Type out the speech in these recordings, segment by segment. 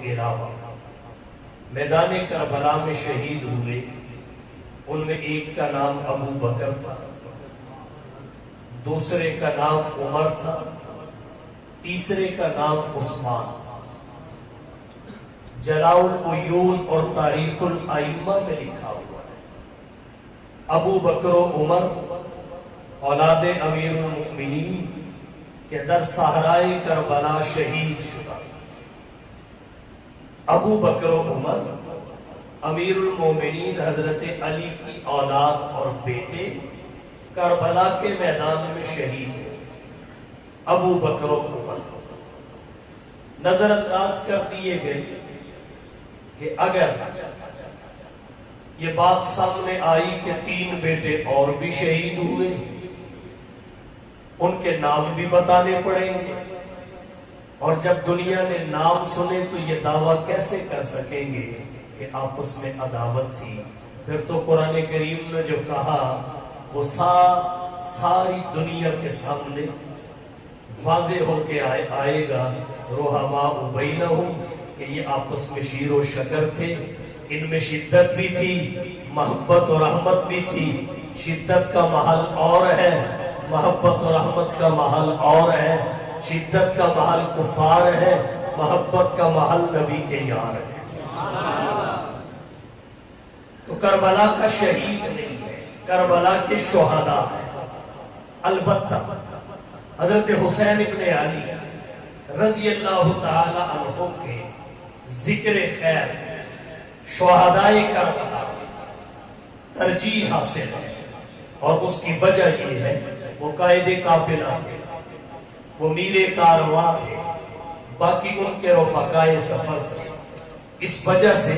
علاوہ میدان کربلا میں شہید ہوئے، ان میں ایک کا نام ابو بکر تھا، دوسرے کا نام عمر تھا، تیسرے کا نام عثمان۔ جلاء العیون اور تاریخ الائمہ میں لکھا ہوا ہے ابو بکر و عمر اولاد امیر المؤمنین کے در صحرائے کربلا شہید شدہ۔ ابو بکر و عمر امیر المومنین حضرت علی کی اولاد اور بیٹے کربلا کے میدان میں شہید ہوئے۔ ابو بکر و عمر نظر انداز کر دیے گئے کہ اگر یہ بات سامنے آئی کہ 3 بیٹے اور بھی شہید ہوئے، ان کے نام بھی بتانے پڑیں گے، اور جب دنیا نے نام سنے تو یہ دعویٰ کیسے کر سکیں گے کہ آپس میں عداوت تھی؟ پھر تو قرآن کریم نے جو کہا وہ ساری دنیا کے سامنے واضح ہو کے آئے گا۔ رحماء بینہم، کہ یہ آپس میں شیر و شکر تھے، ان میں شدت بھی تھی، محبت و رحمت بھی تھی۔ شدت کا محل اور ہے، محبت و رحمت کا محل اور ہے۔ شدت کا محل کفار ہے، محبت کا محل نبی کے یار ہے۔ تو کربلا کا شہید نہیں ہے، کربلا کے شہداء ہے۔ البتہ حضرت حسین ابن علی رضی اللہ تعالی عنہ کے ذکر خیر شہداء کربلا ترجیح حاصل ہے، اور اس کی وجہ یہ ہے وہ قائد قافلہ تھے، وہ میرے کارواں تھے، باقی ان کے رفقائے سفر تھے۔ اس وجہ سے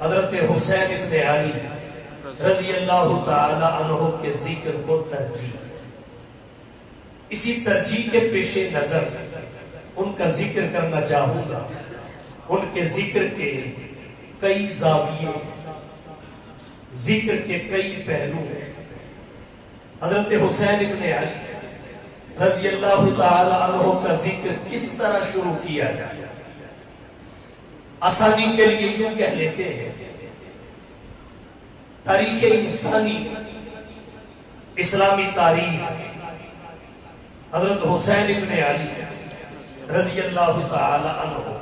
حضرت حسین ابن علی رضی اللہ تعالی عنہ کے ذکر کو ترجیح، اسی ترجیح کے پیش نظر ان کا ذکر کرنا چاہوں گا۔ ان کے ذکر کے کئی زاویے، ذکر کے کئی پہلو ہیں۔ حضرت حسین ابن علی رضی اللہ تعالی عنہ کا ذکر کس طرح شروع کیا جائے؟ آسانی کے لیے یوں کہہ لیتے ہیں، تاریخ انسانی، اسلامی تاریخ حضرت حسین ابن علی رضی اللہ تعالی عنہ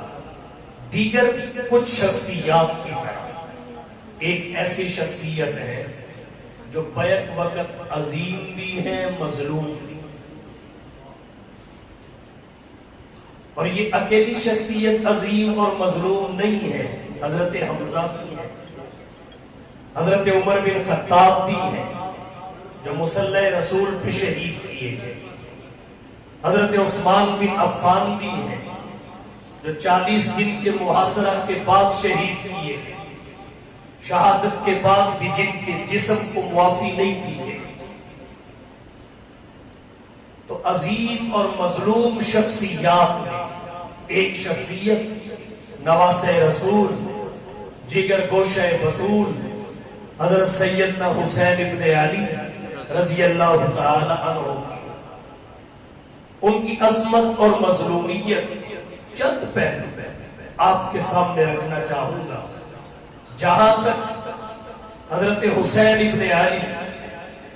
دیگر کچھ شخصیات کی طرح ایک ایسی شخصیت ہے جو بیک وقت عظیم بھی ہے، مظلوم بھی۔ اور یہ اکیلی شخصیت عظیم اور مظلوم نہیں ہے، حضرت حمزہ بھی ہے، حضرت عمر بن خطاب بھی ہے جو مسلح رسول پہ شہید کیے گئے، حضرت عثمان بن عفان بھی ہے جو 40 دن کے محاصرہ کے بعد شہید کیے گئے، شہادت کے بعد بھی جن کے جسم کو معافی نہیں دی گئی۔ تو عظیم اور مظلوم شخصیات میں ایک شخصیت نواسہ رسول، جگر گوشہ بطول، حضرت سیدنا حسین ابن علی رضی اللہ تعالی عنہ کی، ان کی عظمت اور مظلومیت چند پہلو آپ کے سامنے رکھنا چاہوں گا۔ جہاں تک حضرت حسین ابن علی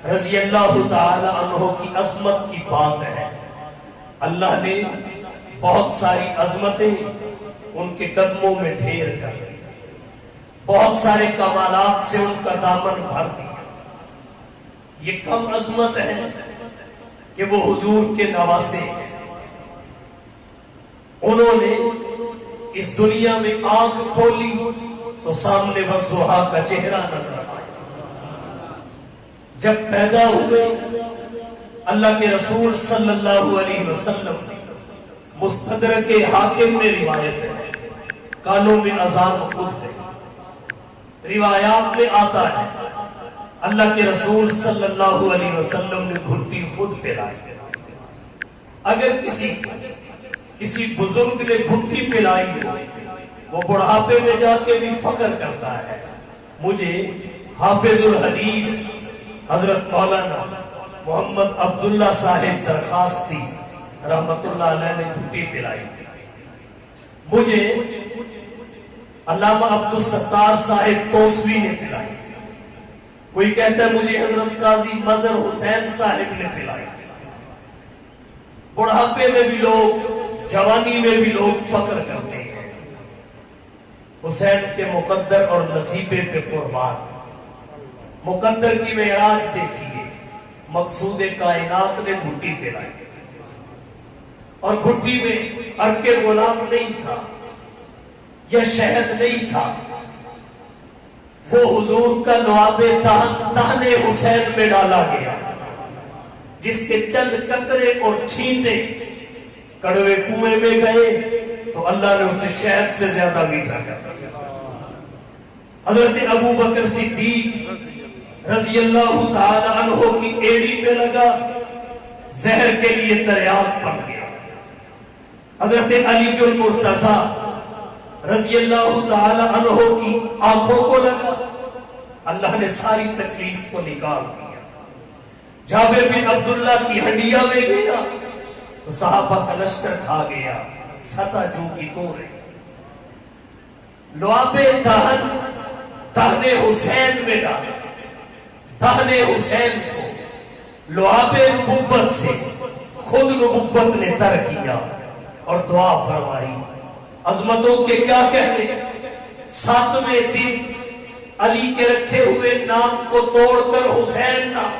رضی اللہ تعالی عنہ کی عظمت کی بات ہے، اللہ نے بہت ساری عظمتیں ان کے قدموں میں ڈھیر کر دی، بہت سارے کمالات سے ان کا دامن بھر دیا۔ یہ کم عظمت ہے کہ وہ حضور کے نواسے ہیں۔ انہوں نے اس دنیا میں آنکھ کھولی تو سامنے والضحیٰ کا چہرہ نظر آیا۔ جب پیدا ہوئے اللہ کے رسول صلی اللہ علیہ وسلم، مستدرک حاکم میں روایت ہے، کانوں میں اذان خود ہے۔ روایات میں آتا ہے اللہ کے رسول صلی اللہ علیہ وسلم نے گھٹی خود پلائی۔ اگر کسی بزرگ نے گھٹی پلائی ہو، وہ بڑھاپے میں جا کے بھی فخر کرتا ہے، مجھے حافظ الحدیث حضرت مولانا محمد عبداللہ صاحب درخواستی رحمت اللہ علیہ نے گھٹی پلائی تھی، مجھے علامہ عبدالستار صاحب توسوی نے پلائی، کوئی کہتا ہے مجھے حضرت قاضی مظہر حسین صاحب نے پلائی۔ بڑھاپے میں بھی لوگ، جوانی میں بھی لوگ فخر کرتے ہیں حسین کے مقدر اور نصیبے پہ قربان۔ مقدر کی معراج دیکھیے، مقصود کائنات نے گھٹی پہنائی، اور گھٹی میں عرق غلام نہیں تھا یا شہد نہیں تھا، وہ حضور کا لعاب دہن حسین میں ڈالا گیا، جس کے چند قطرے اور چھینٹے کڑوے کنویں میں گئے تو اللہ نے اسے شہد سے زیادہ میٹھا کر دیا۔ حضرت ابو بکر صدیق رضی اللہ تعالی عنہ کی ایڑی میں لگا، زہر کے لیے دریافت پڑ گیا۔ حضرت علی المرتضیٰ رضی اللہ تعالی عنہ کی آنکھوں کو لگا، اللہ نے ساری تکلیف کو نکال دیا۔ جابر بن عبداللہ کی ہڈیاں میں گیا تو صحابہ کا لشکر کھا گیا، سطح جو کی تو رہی۔ لعاب دہن حسین میں ڈالا، دہن حسین کو لعاب نبوت سے خود نبوت نے تر کیا اور دعا فرمائی۔ عظمتوں کے کیا کہنے، 7ویں دن علی کے رکھے ہوئے نام کو توڑ کر حسین نام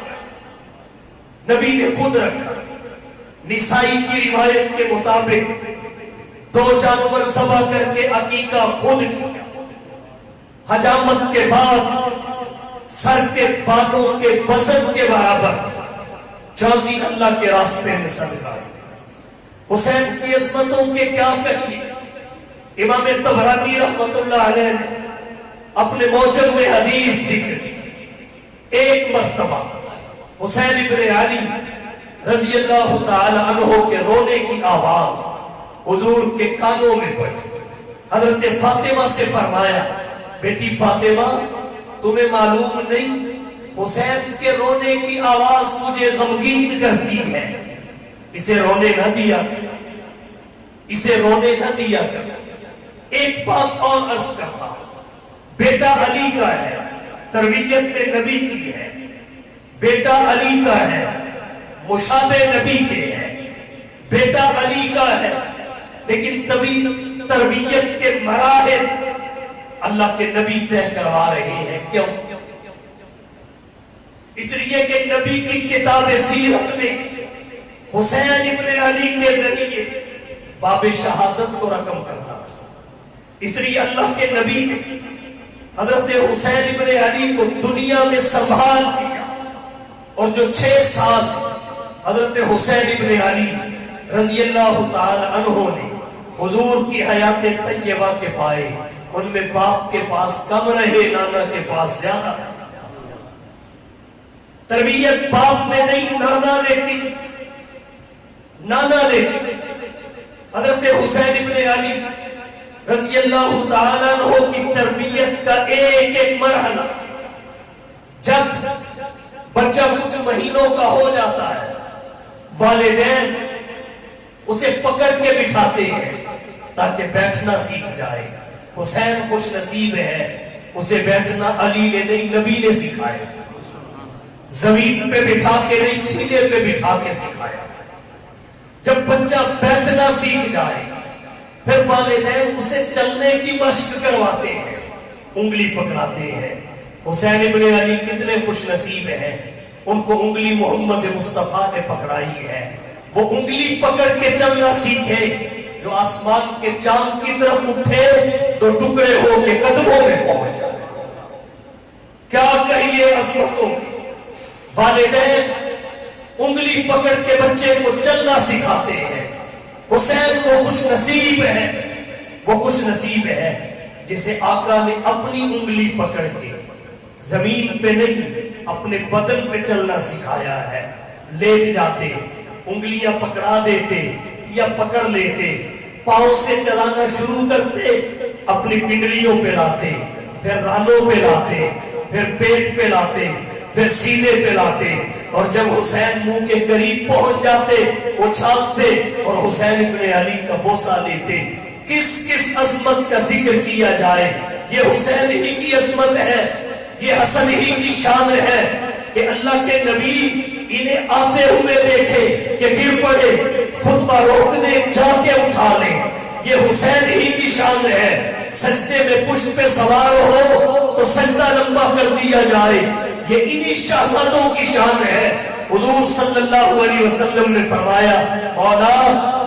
نبی نے خود رکھا۔ نسائی کی روایت کے مطابق 2 جانور ذبح کر کے عقیقہ خود کیا، حجامت کے بعد سر کے بالوں کے وزن کے برابر چاندی اللہ کے راستے میں صدقہ۔ حسین کی عظمتوں کے کیا کہیے، امام طبرانی رحمت اللہ علیہ نے اپنے موجب میں حدیث ذکر کی۔ ایک مرتبہ حسین ابن علی رضی اللہ تعالی عنہ کے رونے کی آواز حضور کے کانوں میں پڑی۔ حضرت فاطمہ سے فرمایا، بیٹی فاطمہ تمہیں معلوم نہیں حسین کے رونے کی آواز مجھے غمگین کرتی ہے، اسے رونے نہ دیا، اسے رونے نہ دیا کر۔ ایک بات اور عرض کرتا ہوں، بیٹا علی کا ہے، تربیت میں نبی کی ہے، بیٹا علی کا ہے، مشابہ نبی کے ہے، بیٹا علی کا ہے، لیکن تربیت کے مراحل اللہ کے نبی طے کروا رہے ہیں۔ کیوں؟ اس لیے کہ نبی کی کتاب سیرت میں حسین ابن علی کے ذریعے باب شہادت کو رقم کرنا، اس لیے اللہ کے نبی نے حضرت حسین ابن علی کو دنیا میں سنبھال دیا، اور جو 6 سال حضرت حسین ابن علی رضی اللہ تعالی عنہ نے حضور کی حیات طیبہ کے پائے، ان میں باپ کے پاس کم رہے، نانا کے پاس زیادہ۔ تربیت باپ میں نہیں، نانا لیتی، نانا لیتی۔ حضرت حسین ابن علی رضی اللہ تعالی عنہ کی تربیت کا ایک ایک مرحلہ، جب بچہ کچھ مہینوں کا ہو جاتا ہے، والدین اسے پکڑ کے بٹھاتے ہیں تاکہ بیٹھنا سیکھ جائے۔ حسین خوش نصیب ہے، اسے بیٹھنا علی نے نہیں نبی نے سکھایا، زمین پہ بٹھا کے نہیں سینے پہ بٹھا کے سکھایا۔ جب بچہ بیٹھنا سیکھ جائے پھر والدین اسے چلنے کی مشق کرواتے ہیں، انگلی پکڑاتے ہیں۔ حسین ابن علی کتنے خوش نصیب ہیں، ان کو انگلی محمد مصطفیٰ نے پکڑائی ہے، وہ انگلی پکڑ کے چلنا سیکھے، جو آسمان کے چاند کی طرف اٹھے تو ٹکڑے ہو کے قدموں میں پہنچ جائے۔ کیا کہیے عظمتوں کی، والدین انگلی پکڑ کے بچے کو چلنا سکھاتے ہیں۔ حسین کو خوش نصیب ہے، وہ خوش نصیب ہے جسے آقا نے اپنی انگلی پکڑ کے زمین پہ نہیں اپنے بدن پہ چلنا سکھایا ہے۔ لیٹ جاتے، انگلیاں پکڑا دیتے یا پکڑ لیتے، پاؤں سے چلانا شروع کرتے، اپنی پنڈلیوں پہ لاتے، پھر رانوں پہ لاتے، پھر پیٹ پہ لاتے، پھر سینے پہ لاتے، اور جب حسین منہ کے قریب پہنچ جاتے اچھالتے اور حسین ابن علی کا بوسہ لیتے۔ کس کس عظمت کا ذکر کیا جائے. یہ حسین ہی کی عظمت ہے, یہ حسن ہی کی شان ہے کہ اللہ کے نبی انہیں آتے ہوئے دیکھے کہ گر پڑے, خطبہ روک دے, جا کے اٹھا لیں. یہ حسین ہی کی شان ہے. سجدے میں پشت پہ سوار ہو تو سجدہ لمبا کر دیا جائے. یہ انہی شہزادوں کی شان ہے. حضور صلی اللہ علیہ وسلم نے فرمایا, مولا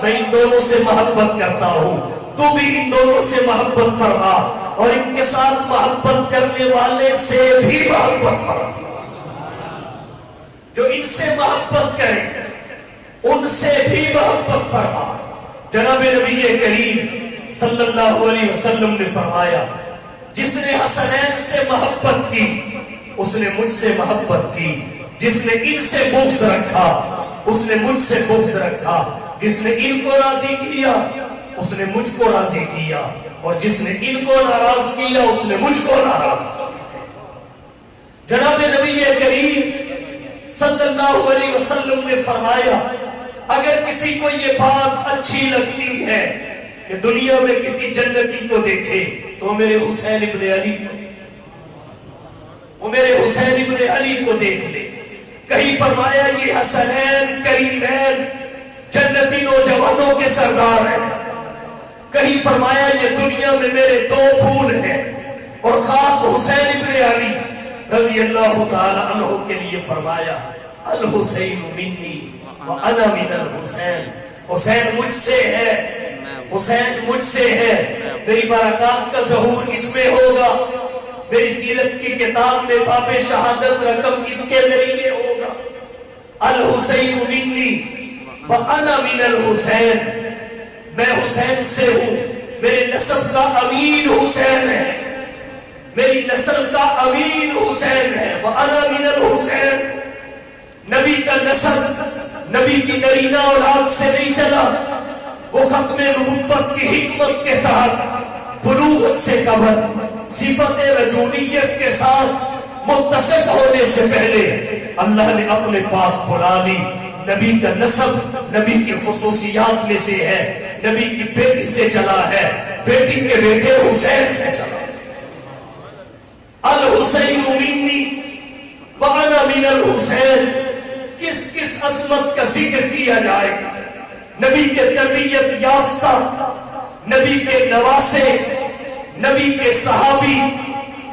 میں ان دونوں سے محبت کرتا ہوں, تو بھی ان دونوں سے محبت فرما, اور ان کے ساتھ محبت کرنے والے سے بھی محبت فرما. جو ان سے محبت کرے ان سے بھی محبت فرما. جناب نبی کریم صلی اللہ علیہ وسلم نے فرمایا, جس نے حسنین سے محبت کی اس نے مجھ سے محبت کی, جس نے ان سے بغض رکھا اس نے مجھ سے بغض رکھا, جس نے ان کو راضی کیا اس نے مجھ کو راضی کیا, اور جس نے ان کو ناراض کیا اس نے مجھ کو ناراض کیا. جناب نبی کریم صلی اللہ علیہ وسلم نے فرمایا, اگر کسی کو یہ بات اچھی لگتی ہے کہ دنیا میں کسی جنتی کو دیکھے تو میرے حسین ابن علی کو, وہ میرے حسین ابن علی کو دیکھ لے. کہیں فرمایا یہ حسنین کریمین جنتی نوجوانوں کے سردار ہیں, کہیں فرمایا یہ دنیا میں میرے دو پھول ہیں, اور خاص حسین ابن علی رضی اللہ تعالی عنہ کے لیے فرمایا, الحسین منی وانا من الحسین. حسین مجھ سے ہے, حسین مجھ سے ہے. میری برکات کا ظہور اس میں ہوگا, میری سیرت کی کتاب میں باب شہادت رقم اس کے ذریعے ہوگا. الحسین منی وانا من الحسین, میں حسین سے ہوں, میرے نسب کا امین حسین ہے, میری نسل کا امین حسین ہے. وَأَنَا مِنَ الْحُسَيْنِ. نبی کا نسل نبی کی نرینہ اولاد سے نہیں چلا, وہ ختم نبوت کی حکمت کے تحت بلوغت سے قبل صفت رجولیت کے ساتھ متصف ہونے سے پہلے اللہ نے اپنے پاس بلا لی. نبی کا نسب نبی کی خصوصیات میں سے ہے, نبی کی بیٹی سے چلا ہے, بیٹی کے بیٹے حسین سے چلا. الحسین منی وانا من الحسین. کس کس عظمت کا ذکر کیا جائے. نبی کے تربیت یافتہ, نبی کے نواسے, نبی کے صحابی,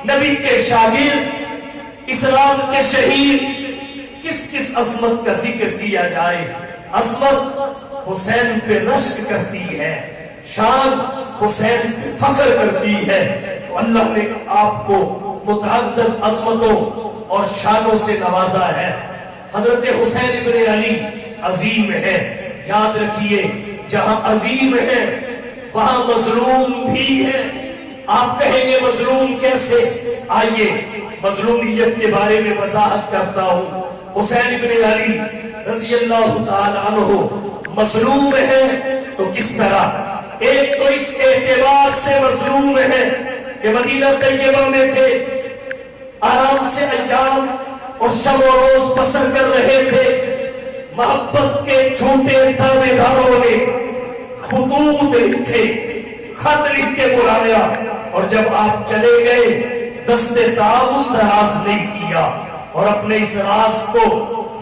نبی کے شاگرد, اسلام کے شہید, کس کس عظمت کا ذکر کیا جائے. عظمت حسین پہ رشک کرتی ہے, شان حسین پہ فخر کرتی ہے. تو اللہ نے آپ کو متعدد عظمتوں اور شانوں سے نوازا ہے. حضرت حسین ابن علی عظیم ہے. یاد رکھیے, جہاں عظیم ہے وہاں مظلوم بھی ہے. آپ کہیں گے مظلوم کیسے؟ آئیے مظلومیت کے بارے میں وضاحت کرتا ہوں. حسین ابن علی رضی اللہ تعالی عنہ مظلوم ہے تو کس طرح؟ ایک تو اس اعتبار سے مظلوم ہے کہ مدینہ طیبہ میں تھے, آرام سے ایام اور شب و روز بسر کر رہے تھے. محبت کے جھوٹے دعوے داروں نے خطوط لکھے, خط لکھ کے بلایا, اور جب آپ چلے گئے دستے تعاون دراز نہیں کیا, اور اپنے اس راز کو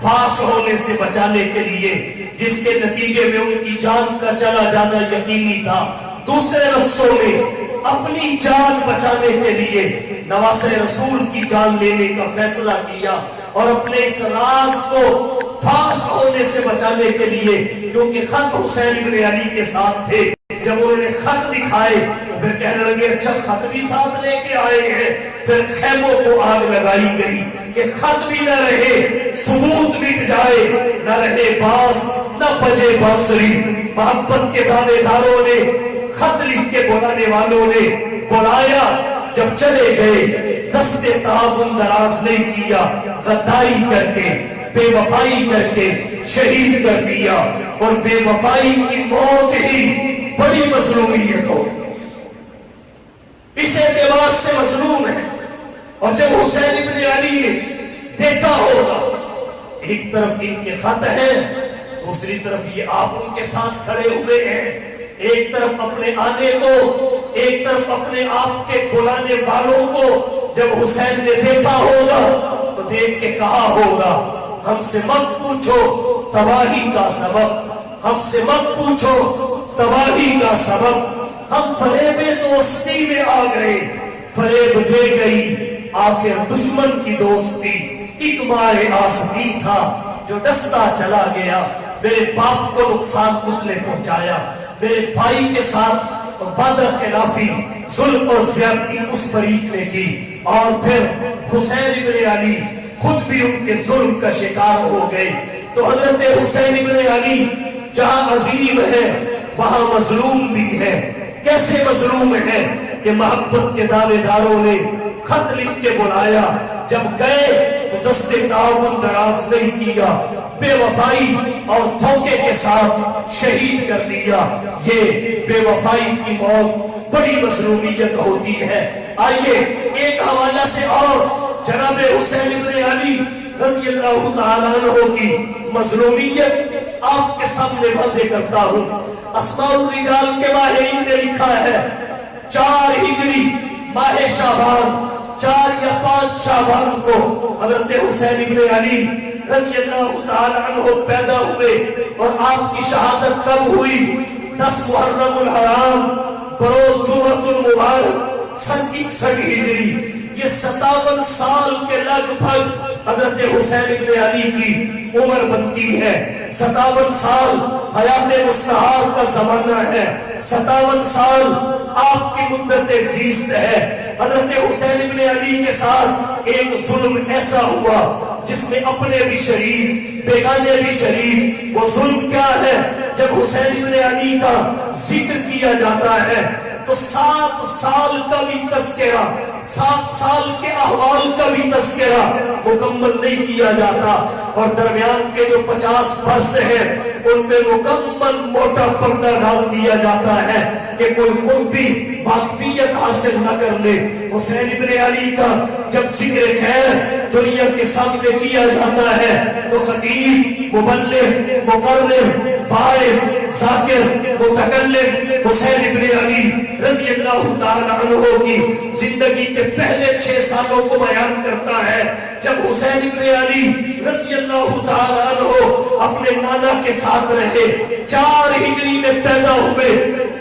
فاش ہونے سے بچانے کے لیے, جس کے نتیجے میں ان کی جان کا چلا جانا یقینی تھا, دوسرے لفظوں میں اپنی جان بچانے کے لیے نواسے رسول کی جان لینے کا فیصلہ کیا, اور اپنے اس راز کو فاش ہونے سے بچانے کے لیے, کیونکہ خط حسین ابن علی کے ساتھ تھے, جب انہوں نے خط دکھائے تو پھر کہنے لگے اچھا خط بھی ساتھ لے کے آئے ہیں. پھر خیموں کو آگ لگائی گئی کہ خط بھی نہ رہے, ثبوت مٹ جائے, نہ رہے باز نہ بجے بانسری. محبت کے دعوے داروں نے, خط لکھ کے بلانے والوں نے بلایا, جب چلے گئے دستے تعاون دراز نہیں کیا, غداری کر کے, بے وفائی کر کے شہید کر دیا. اور بے وفائی کی موت ہی بڑی مظلومیت ہو, اس اعتبار سے مظلوم ہے. اور جب حسین ابن علی نے دیکھا ہوگا ایک طرف ان کے خط ہیں, دوسری طرف یہ آپ ان کے ساتھ کھڑے ہوئے ہیں, ایک طرف اپنے آنے کو، ایک طرف اپنے آپ کے بلانے والوں کو جب حسین نے دیکھا ہوگا تو دیکھ کے کہا ہوگا ہم سے مت پوچھو تباہی کا سبب، ہم سے مت پوچھو تباہی کا سبب، ہم فریب دوستی میں آ گئے، فریب دے گئی آخر دشمن کی دوستی، ایک مار آستی تھا جو ڈستا چلا گیا، میرے باپ کو نقصان اس نے پہنچایا، میرے بھائی کے ساتھ وعدہ خلافی ظلم اور زیادتی اس فریق نے کی، اور پھر حسین ابن علی خود بھی ان کے ظلم کا شکار ہو گئے۔ تو حضرت حسین ابن علی جہاں عظیم ہے وہاں مظلوم بھی ہے۔ کیسے مظلوم ہے کہ محبت کے دعوے داروں نے خط لکھ کے بلایا، جب گئے تو دست تعاون دراز نہیں کیا، بے وفائی اور دھوکے کے ساتھ شہید کر دیا۔ یہ بے وفائی کی موت بڑی مظلومیت ہوتی ہے۔ آئیے ایک حوالہ سے اور جناب حسین ابن علی رضی اللہ تعالیٰ عنہ کی مظلومیت آپ کے سامنے واضح کرتا ہوں۔ اسماء الرجال کے ماہرین نے لکھا ہے 4 ہجری ماہ شعبان، 4 یا 5 شعبان کو حضرت حسین ابن علی رضی اللہ تعالیٰ عنہ پیدا ہوئے، اور آپ کی شہادت کب ہوئی؟ 10 محرم الحرام بروز جمعۃ المبارک سن 61 ہجری۔ یہ 57 سال کے لگ بھگ حضرت حسین ابن علی کی عمر بنتی ہے۔ 57 سال حیات مستعار کا زمانہ ہے، 57 سال آپ کی مدت زیست ہے۔ حضرت حسین ابن علی کے ساتھ ایک ظلم ایسا ہوا جس میں اپنے بھی شریک بیگانے بھی شریک۔ وہ ظلم کیا ہے؟ جب حسین ابن علی کا ذکر کیا جاتا ہے تو 7 سال کا بھی تذکرہ، 7 سال کے احوال کا بھی تذکرہ مکمل نہیں کیا جاتا، اور درمیان کے جو 50 برس ہیں ان میں مکمل موٹا پردہ ڈال دیا جاتا ہے کہ کوئی خود بھی واقفیت حاصل نہ کر لے۔ حسین ابن علی کا جب ذکر خیر دنیا کے سامنے کیا جاتا ہے تو خطیب، مبلغ، مقرر، فائز، ذاکر، متکلم حسین ابن علی رضی اللہ تعالی عنہ کی زندگی کے پہلے 6 سالوں کو بیان کرتا ہے، جب حسین ابن علی رضی اللہ تعالی عنہ اپنے نانا کے ساتھ رہے۔ 4 ہجری میں پیدا ہوئے،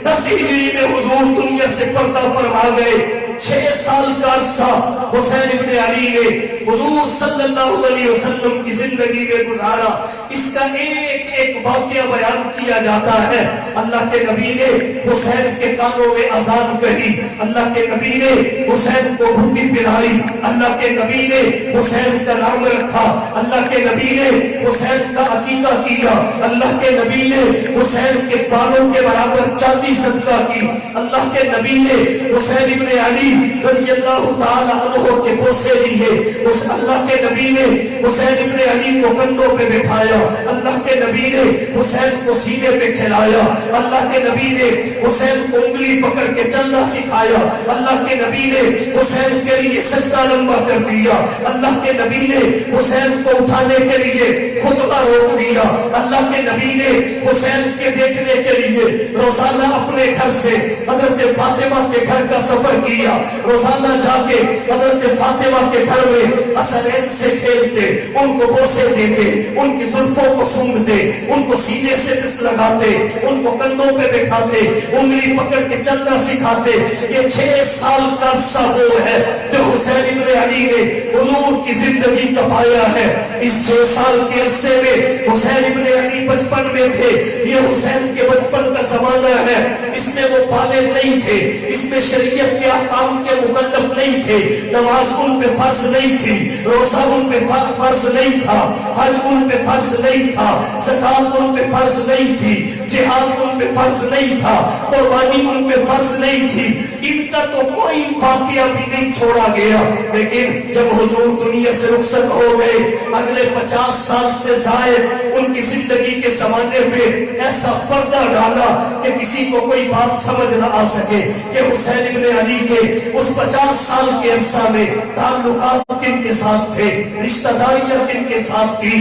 10 ہجری میں حضور دنیا سے پردہ فرما گئے۔ 6 سال کا عرصہ حسین ابن علی نے حضور صلی اللہ علیہ وسلم کی زندگی میں گزارا۔ اس کا ایک ایک واقعہ بیان کیا جاتا ہے۔ اللہ کے نبی نے حسین کے کانوں میں اذان کہی، اللہ کے نبی نے حسین کو گھٹی پلائی، اللہ کے نبی نے حسین کا نام رکھا، اللہ کے نبی نے حسین کا عقیقہ کیا، اللہ کے نبی نے حسین کے بالوں کے برابر چاندی صدقہ کی، اللہ کے نبی نے حسین ابن علی رضی اللہ تعالی عنہ کے بوسے دیے، اس اللہ کے نبی نے حسین ابن علی کو کندھوں پہ بٹھایا، اللہ کے نبی نے حسین کو سینے پہ کھلایا، اللہ کے نبی نے حسین کو انگلی پکڑ کے چلنا سکھایا، اللہ کے نبی نے حسین کے لیے سجدہ لمبا کر دیا، اللہ کے نبی نے حسین کو اٹھانے کے لیے خطبہ روک دیا، اللہ کے نبی نے حسین کے دیکھنے کے لیے روزانہ اپنے گھر سے حضرت فاطمہ کے گھر کا سفر کیا، روزانہ جا کے حضرت فاطمہ کے گھر میں حسنین سے کھیلتے، ان کو بوسے دیتے، ان کی زلفوں کو سونگھتے، ان کو سینے سے پس لگاتے، ان کو کندھوں پہ بٹھاتے، انگلی پکڑ کے چلنا سکھاتے۔ یہ 6 سال کا عرصہ وہ ہے جو حسین ابن علی نے حضور کی زندگی کا پایا ہے۔ اس 6 سال کے عرصے میں حسین ابن علی بچپن میں تھے، یہ حسین کے بچپن کا زمانہ ہے، اس میں وہ بالغ نہیں تھے، اس میں شریعت کے احکام کے مکلف نہیں تھے، نماز ان پہ فرض نہیں تھی، روزہ ان پہ فرض نہیں تھا، حج ان پہ فرض نہیں تھا، زکات ان پہ فرض نہیں تھی، جہاد ان پہ فرض نہیں تھا، قربانی ان پہ فرض نہیں تھی، ان کا تو کوئی واقعہ بھی نہیں چھوڑا گیا۔ لیکن جب حضور دنیا سے رخصت ہو گئے، اگلے 50 سال سے زائد ان کی زندگی کے زمانے پہ ایسا پردہ ڈالا کہ کسی کو کوئی بات سمجھ نہ آ سکے کہ حسین ابن علی کے اس 50 سال کے عرصہ میں تعلقات کن کے ساتھ تھے، رشتہ داریاں کن کے ساتھ تھی،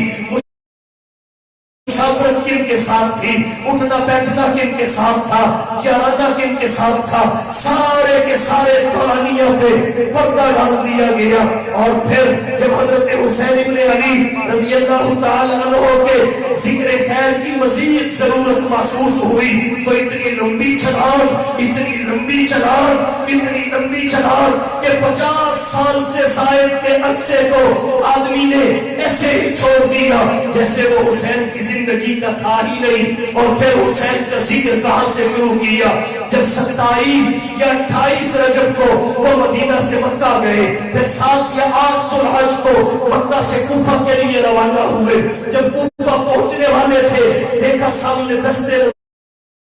مشاورت کن کے ساتھ تھی, اٹھنا بیٹھنا کن کے ساتھ تھا, یارانا کن کے ساتھ تھا, سارے کے سارے قرآنیوں پہ پردہ ڈال دیا گیا. اور پھر جب حضرت حسین ابن علی رضی اللہ تعالی عنہ کے ذکر خیر کی مزید ضرورت محسوس ہوئی تو اتنی لمبی چھلانگ, اتنی لمبی چھلانگ, اتنی لمبی چھلانگ کہ 50 سال سے زائد کے عرصے کو آدمی نے ایسے ہی چھوڑ دیا جیسے وہ حسین کی زندگی کا تھا ہی نہیں. اور پھر حسین کا ذکر کہاں سے شروع کیا؟ جب 27 یا 28 رجب کو وہ مدینہ سے مکہ گئے, پھر 7 یا 8 ذوالحج کو مکہ سے کوفہ کے لیے روانہ ہوئے. جب کوفہ پہنچنے والے تھے دیکھا سامنے دستے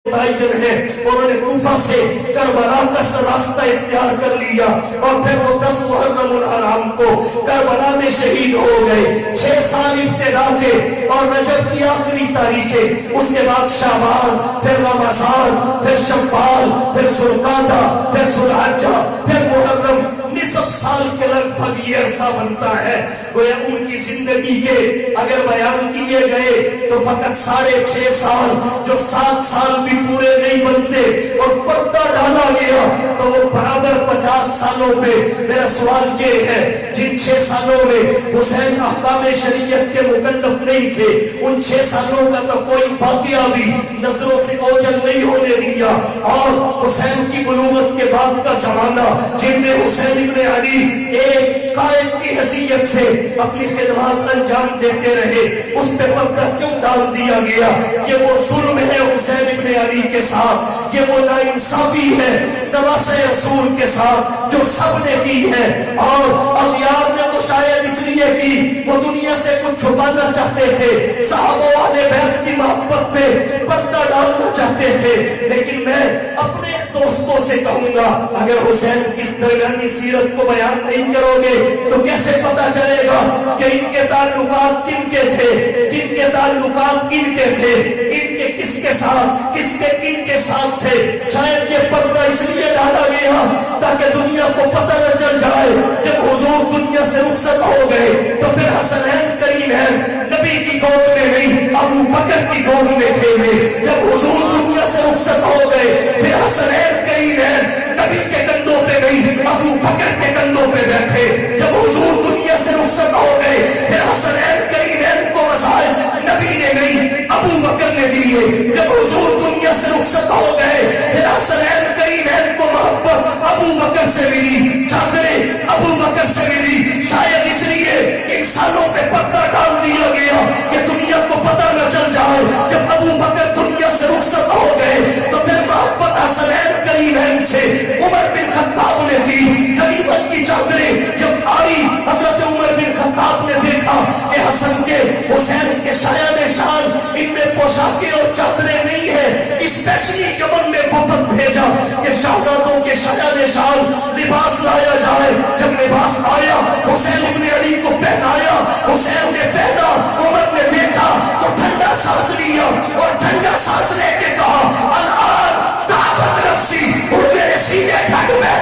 متعین ہے, انہوں نے کوفہ سے کربلا کا راستہ اختیار کر لیا اور پھر وہ 10 محرم الحرام کو کربلا میں شہید ہو گئے. 6 سال ابتدا کے اور رجب کی آخری تاریخیں, اس کے بعد شعبان, پھر رمضان, پھر شوال, پھر ذوالقعدہ, پھر ذوالحجہ, پھر محرم. نصف سال کے لگ بھگ یہ عرصہ بنتا ہے. گویا ان کی زندگی کے اگر بیان کیے گئے تو فقط 6.5 سال, جو 7 سال بھی پورے نہیں بنتے, اور پردہ ڈالا گیا تو وہ برابر 50 سالوں پہ. میرا سوال یہ ہے, جن 6 سالوں میں حسین احکام شریعت کے مکلف نہیں تھے, ان 6 سالوں کا تو کوئی واقعہ بھی نظروں سے اوجھل نہیں ہونے دیا. اور حسین کی بلوغت کے بعد کا زمانہ جن میں حسین ابن علی ایک قائد کی حیثیت سے اپنی خدمات انجام دیتے رہے, اس پہ پردہ کیوں ڈال دیا گیا؟ کہ وہ ظلم ہے حسین ابن علی کے ساتھ, یہ وہ ناانصافی ہے نواسہ رسول کے ساتھ جو سب نے کی ہے. اور اغیار نے تو شاید اس لیے کی وہ دنیا سے کچھ چھپانا چاہتے تھے, صحابہ والے بیت کی محبت پہ پردہ ڈالنا چاہتے تھے. لیکن میں اپنے دوستوں سے کہوں گا, اگر حسین کی اس درمیانی سیرت کو بیان نہیں کرو گے تو کیسے پتا چلے گا کہ ان کے تعلقات کن کے تھے, کن کے تعلقات ان کے تھے, ان کے کس کے ساتھ, کس کے کن کے ساتھ تھے. شاید یہ پردہ اس لیے ڈالا گیا تاکہ دنیا کو پتہ نہ چل جائے. جب حضور دنیا سے رخصت ہو گئے تو پھر حسنین کریمین نبی کی گود میں نہیں, ابو بکر کی گود میں تھے. جب حضور دنیا سے رخصت ہو گئے پھر حسنین کریمین نبی کے کندھوں پہ نہیں, ابو بکر کے کندھوں پہ بیٹھے. جب حضور دنیا سے رخصت ہو گئے پھر حسنین کریمین کو وظائف نبی نے نہیں, ابو بکر نے دیے. جب حضور دنیا سے رخصت ہو گئے پھر حسنین کریمین کو محبت ابو بکر سے ملی, چادریں ابو بکر سے ملی. شاید اس لیے ان سالوں پہ پردہ ڈال دیا گیا کہ دنیا کو پتہ نہ چل جائے. جب ابو بکر دنیا سے رخصت ہو گئے تو پھر محبت حسنین کریمین سے عمر بن خطاب نے دی. غنیمت کی چادریں جب آئی, حضرت عمر بن خطاب نے دیکھا کہ حسن کے حسین کے شایان شان ان میں پوشاکیں اور چادریں نہیں ہیں. اسپیشلی یمن میں وفد بھیجا کہ شہزادوں کے شایان شان لباس لایا جائے. جب لباس آیا حسین ابن علی کو پہنایا, حسین نے پہنا, عمر نے دیکھا تو ٹھنڈا سانس لیا اور ٹھنڈا سانس لے کے کہا الان طابت نفسی, اور میرے سینے ٹھنڈ میں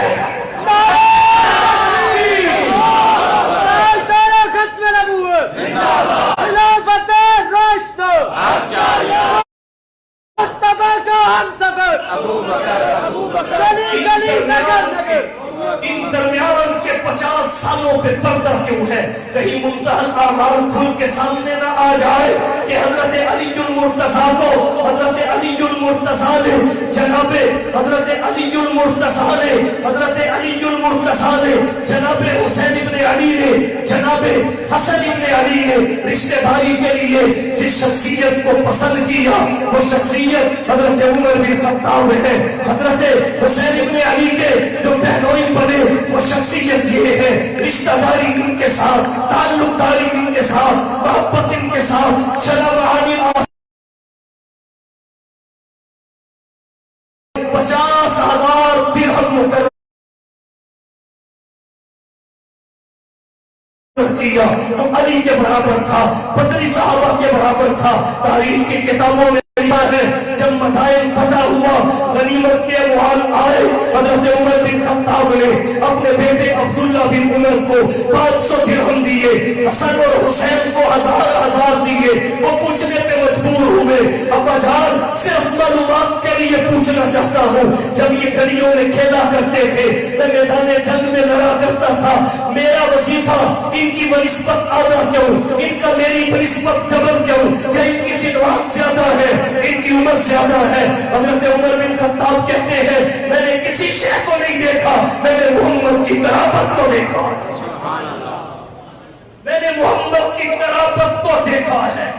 ان درمیان کے 50 سالوں پہ پردہ کیوں ہے؟ کہیں منتہی اعمال کھل کے سامنے نہ آ جائے کہ حضرت علی المرتضیٰ کو حضرت علی المرتضیٰ نے جناب حضرت علی المرتضیٰ نے حضرت علی المرتضیٰ نے جناب حسین ابن علی نے جناب حسن ابن علی نے رشتہ داری کے لیے جس شخصیت کو پسند کیا وہ شخصیت حضرت عمر بن خطاب ہے. حضرت حسین ابن علی کے جو بہنوئی بنے وہ شخصیت یہ ہے, رشتہ داری ان کے ساتھ, تعلق داری ان کے ساتھ, محبت ان کے ساتھ, شرابانی 50,000 درہم مقرر کیا جو علی کے برابر تھا, بدری صحابہ کے برابر تھا. تاریخ کی کتابوں میں ہے جب مدائن فتح ہوا, غنیمت کے اموال آئے, حضرت عمر بن خطاب نے اپنے بیٹے عبداللہ بن عمر کو 500 درہم دیے, حسن اور حسین کو 1000 دیے. وہ پوچھنے پہ مجبور ہوئے ابا جان صرف معلومات کے لیے پوچھنا چاہتا ہوں، جب یہ گلیوں میں کھیلا کرتے تھے، میں میدان جنگ میں لڑا کرتا تھا، میرا وظیفہ ان کی بنسبت آدھا کیوں، ان کا میری بنسبت ڈبل کیوں؟ کہ ان کی خدمات زیادہ ہے، ان کی عمر زیادہ ہے۔ حضرت عمر بن خطاب کہتے ہیں میں نے کسی شیخ کو نہیں دیکھا، میں نے محمد کی قرابت کو دیکھا، میں نے محمد کی قرابت کو دیکھا ہے۔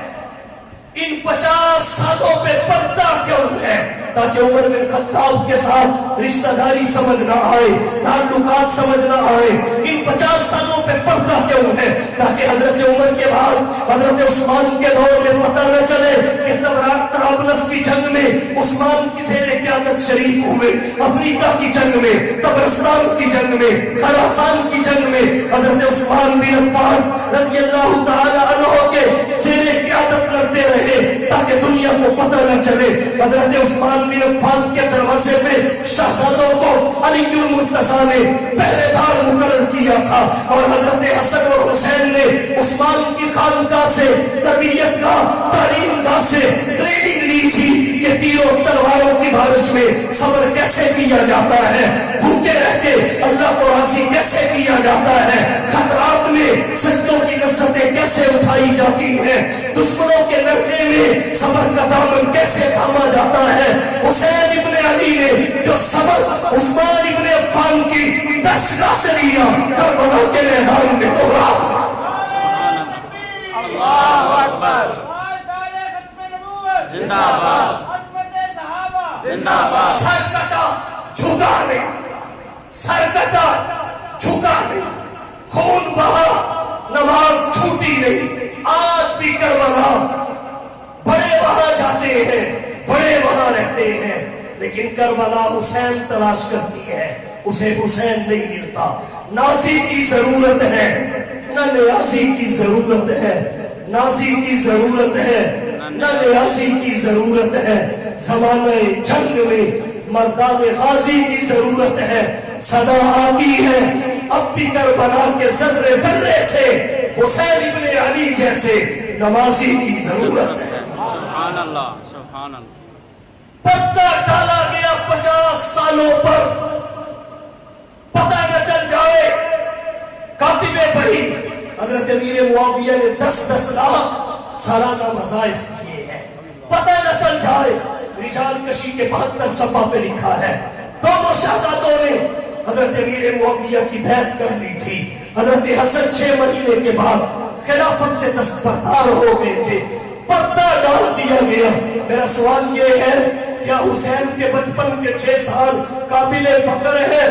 ان 50 سالوں پہ پردہ کیوں ہے؟ تاکہ عمر بن خطاب کے ساتھ رشتہ داری سمجھ نہ آئے، تعلقات سمجھ نہ آئے۔ ان 50 سالوں پہ پردہ کیوں ہے؟ تاکہ حضرت عمر کے بعد حضرت عثمان کے دور میں پتہ نہ چلے کہ طرابلس کی جنگ میں عثمان کی زیر قیادت شریک ہوئے، افریقہ کی جنگ میں، طبرستان کی جنگ میں، خراسان کی جنگ میں حضرت عثمان بن عفان رضی اللہ تعالی عنہ کے زیر قیادت کرتے رہے، تاکہ دنیا کو پتہ نہ چلے۔ حضرت عثمان بن عفان کے دروازے پہ شہزادوں کو علی المرتضیٰ نے پہرے دار مقرر کیا تھا، اور حضرت حسن اور حسین نے عثمان کی خانقاہ سے، تربیت گاہ، تعلیم گاہ سے ٹریننگ لی تھی کہ تیروں تلواروں کی بارش میں صبر کیسے کیا جاتا ہے، بھوکے رہ کے اللہ کو راضی کیسے کیا جاتا ہے، خطرات میں سجدوں کی نصرتیں کیسے اٹھائی جاتی ہیں، دشمنوں کے لڑنے میں صبر کا دامن کیسے تھاما جاتا ہے۔ حسین ابن علی نے جو صبر عثمان ابن عفان کی دستگاہ سے لیا، کربلا کے میدان میں تو اللہ اکبر، زندہ باد، زندہ باد۔ سر کٹا جھکا نہیں، سر کٹا جھکا نہیں، خون بہا نماز چھوٹی نہیں۔ آج بھی کربلا بڑے وہاں جاتے ہیں، بڑے وہاں رہتے ہیں، لیکن کربلا حسین تلاش کرتی ہے، اسے حسین نہیں ملتا۔ نازی کی ضرورت ہے، نہ نیازی کی ضرورت ہے، نازی کی ضرورت ہے، نہ نیازی کی ضرورت ہے۔ زمانہ جنگ میں مردان غازی کی ضرورت ہے۔ صدا آتی ہے اب بھی کربلا کے ذرے ذرے سے حسین ابن علی جیسے نمازی کی ضرورت ہے۔ سبحان اللہ، سبحان اللہ۔ پردہ ڈالا گیا 50 سالوں پر، پتہ نہ چل جائے۔ کاتب وحی حضرت امیر معاویہ نے 10 لاکھ سالانہ وظائف دیے ہیں، پتہ نہ چل جائے۔ رجال کشی کے 72 صفحہ پہ لکھا ہے دونوں شہزادوں نے حضرت امیر معاویہ کی بیعت کر لی تھی۔ حضرت حسن 6 مہینے کے بعد خلافت سے دستبردار ہو گئے تھے، پردہ ڈال دیا گیا۔ میرا سوال یہ ہے، کیا حسین کے بچپن کے 6 سال قابل فخر ہے،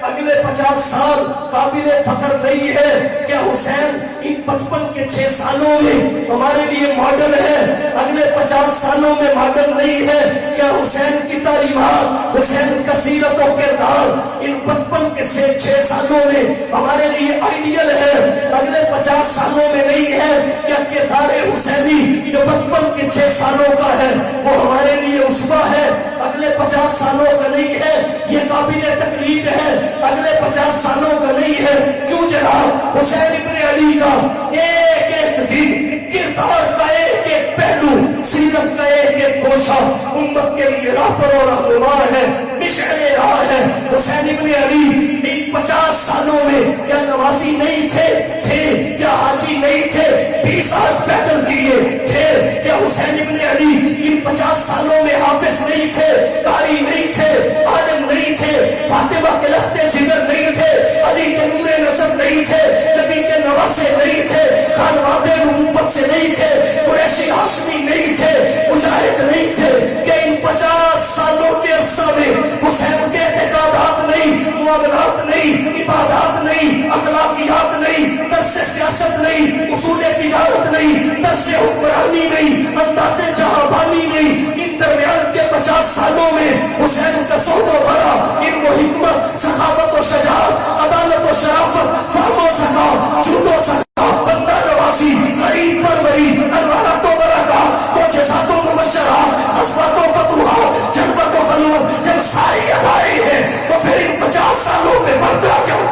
اگلے 50 سال قابل فخر نہیں ہے؟ کیا حسین ان بچپن کے 6 سالوں میں ہمارے لیے ماڈل ہے، اگلے 50 سالوں میں ماڈل نہیں ہے؟ کیا حسین کی تعلیمات، حسین کا سیرت و کردار ان بچپن کے 6 سالوں میں ہمارے لیے آئیڈیل ہے، اگلے 50 سالوں میں نہیں ہے؟ کیا کردار حسینی جو بچپن کے 6 سالوں کا ہے وہ ہمارے لیے اسوہ ہے، اگلے 50 سالوں کا نہیں ہے؟ یہ قابل تقلید ہے، اگلے 50 سالوں کا نہیں ہے؟ کیوں جناب حسین ابن علی کا ایک ایک دن، کردار کا ایک ایک پہلو، سیرت کا ایک ایک گوشہ امت کے لیے راہبر اور رہنما ہے، مشعل راہ ہے۔ حسین ابن علی ان 50 سالوں میں کیا نمازی نہیں تھے؟ تھے۔ کیا حاجی نہیں تھے؟ 20 سال پیدل کیے تھے۔ کیا حسین ابن علی ان 50 سالوں میں حافظ نہیں تھے، قاری نہیں تھے، عالم نہیں تھے، فاطمہ کے لختے جگر نہیں تھے، علی کے نور نظر نہیں تھے، نبی کے نواسے نہیں تھے، خانواد نبوت سے نہیں تھے، قریشی ہاشمی نہیں تھے، مجاہد نہیں تھے؟ کہ ان 50 سالوں کے عرصہ میں حسین کے اعتقادات نہیں، معاملات نہیں، عبادات نہیں، اخلاقیات نہیں، درس سیاست نہیں، اصول تجارت نہیں، درس حکمرانی نہیں، انداز جہاں نہیں، ان درمیان کے 50 سالوں میں حسین کا صحبت و برا، علم و حکمت، سخاوت و شجاعت، عدالت و شرافت، فهم و ذکا، جود و سخا، بندہ نوازی، غریب پروری، انوارات و برکات، معجزات و مبشرات، غزوات و فتوحات، جنت و غلوت، جب ساری ادائی ہے تو پھر ان 50 سالوں میں بردہ کیوں؟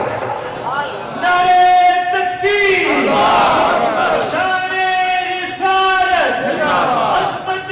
نعرہ تکبیر، شان رسالت، عظمت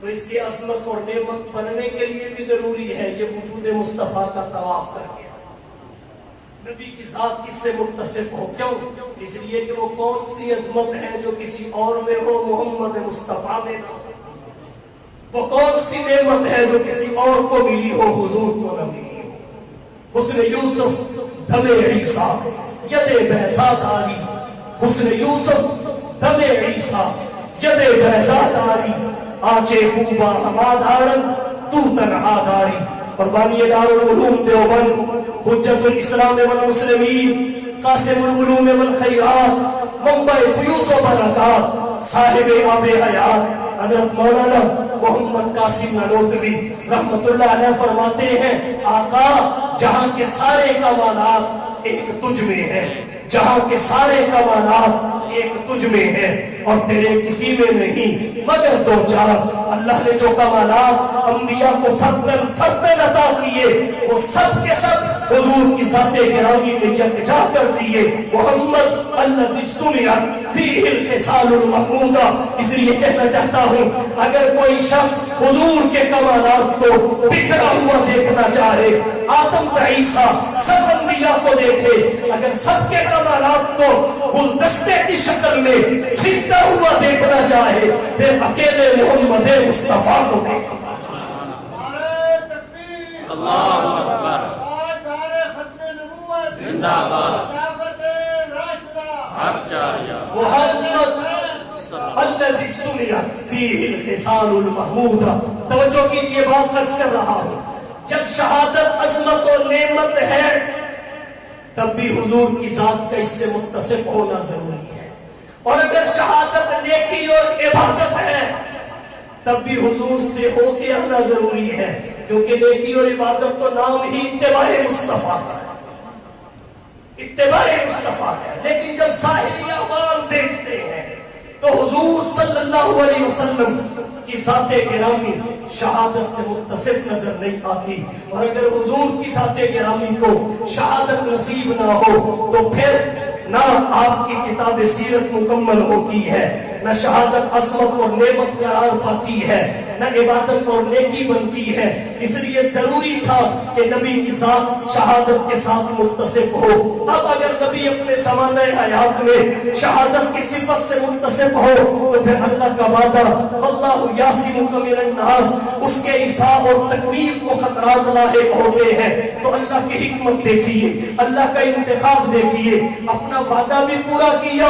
تو اس کی عظمت اور نعمت بننے کے لیے بھی ضروری ہے یہ وجود مصطفیٰ کا طواف کر کے نبی کی ذات اس سے متصف ہو. کیوں؟ اس لیے کہ وہ کون سی عظمت ہے جو کسی اور میں ہو، محمد مصطفیٰ میں ہو. وہ کون سی نعمت ہے جو کسی اور کو ملی ہو، حضور کو نہ ملی ہو. حسن یوسف دم عیسیٰ ید بیضاء داری، حسن یوسف دم عیسیٰ ید بیضاء داری، آنچے خوبا ہما دارن تو تنہا داری. اور بانی دارالعلوم دیوبند حجت الاسلام والمسلمین قاسم العلوم والخیرات منبع فیوز و برکات صاحب آب حیات حضرت مولانا محمد قاسم نانوتوی رحمت اللہ علیہ فرماتے ہیں آقا جہاں کے سارے کمالات ایک تجھ میں ہیں، جہاں کے سارے کمالات ایک تجھ میں ہیں اور تیرے کسی میں نہیں مگر دو چار. اللہ نے جو کمالات انبیاء کو فردن عطا کیے وہ سب کے سب حضور کی ذات گرامی میں یکجا کر دیے. محمد الذی اجتمعت فیہ الخصال المحمودہ. اس لیے کہنا چاہتا ہوں اگر کوئی شخص حضور کے کمالات کو بکھرا ہوا دیکھنا چاہے، آدم تا عیسیٰ سب انبیاء کو دیکھے، اگر سب کے کمالات کو گلدستے کی شکل میں سیکھتا ہوا دیکھنا چاہے پھر اکیلے محمد مصطفیٰ کو دیکھے. اللہ اکبر، زندہ باد محمد الذی اجتمعت فیہ الخصال المحمودہ. توجہ کیجئے بات عرض کر رہا ہوں، جب شہادت عظمت اور نعمت ہے تب بھی حضور کی ذات کا اس سے متصف ہونا ضروری ہے. اور اگر شہادت نیکی اور عبادت ہے تب بھی حضور سے ہو کے آنا ضروری ہے، کیونکہ نیکی اور عبادت تو نام ہی اتباع مصطفیٰ کا ہے، اتباع مصطفیٰ ہے. لیکن جب ظاہری اعمال دیکھتے ہیں تو حضور صلی اللہ علیہ وسلم کی ذات گرامی شہادت سے متصف نظر نہیں آتی. اور اگر حضور کی ذات گرامی کو شہادت نصیب نہ ہو تو پھر نہ آپ کی کتاب سیرت مکمل ہوتی ہے، نہ شہادت عظمت اور نعمت قرار پاتی ہے، نہ عبادت اور نیکی بنتی ہے. اس لیے ضروری تھا کہ نبی کی ذات شہادت کے ساتھ متصف ہو. اب اگر نبی اپنے زمانہ حیات میں شہادت کی صفت سے متصف ہو تو پھر اللہ کا وعدہ اللہ یعصمک من الناس، اس کے افاع اور تکمیل کو خطرات لاحق ہوتے ہیں. تو اللہ کی حکمت دیکھیے، اللہ کا انتخاب دیکھیے، اپنا وعدہ بھی پورا کیا،